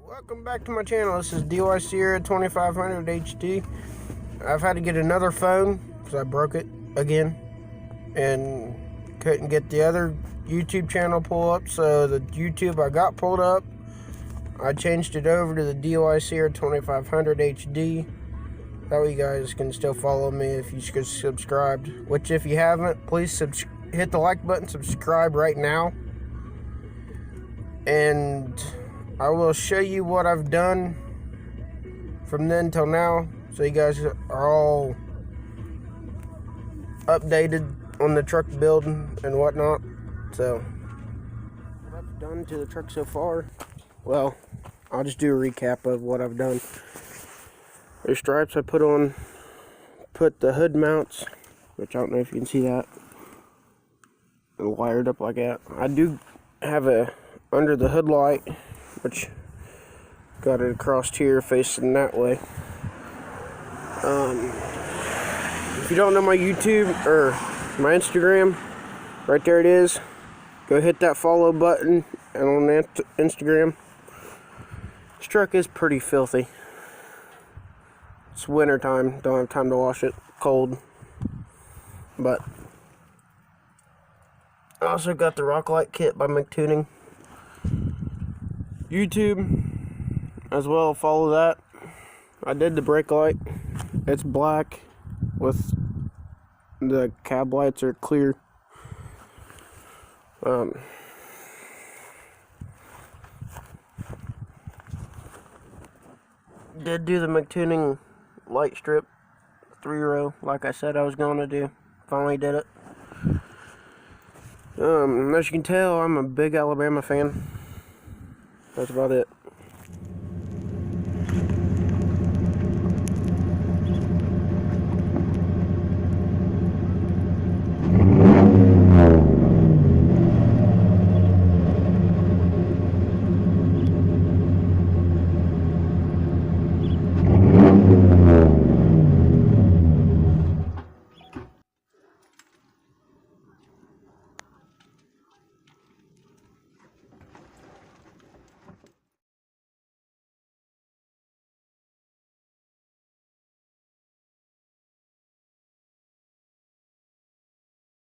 Welcome back to my channel. This is DY Sierra 2500 HD. I've had to get another phone because I broke it again and couldn't get the other YouTube channel pulled up. So the YouTube I got pulled up, I changed it over to the DY Sierra 2500 HD. That way you guys can still follow me if you just subscribed. Which if you haven't, please hit the like button, subscribe right now. And I will show you what I've done from then till now, so you guys are all updated on the truck building and whatnot. So, what I've done to the truck so far, well, I'll just do a recap of what I've done. There's stripes I put on, put the hood mounts, which I don't know if you can see that, and wired up like that. I do have a under the hood light, which got it across here facing that way. If you don't know my YouTube or my Instagram, right there it is. Go hit that follow button and on Instagram. This truck is pretty filthy. It's winter time, don't have time to wash it, cold. But I also got the rock light kit by Mictuning. YouTube as well, follow that. I did the brake light. It's black with the cab lights are clear. Did do the Mictuning light strip 3-row like I said I was going to do. Finally did it. As you can tell, I'm a big Alabama fan. That's about it.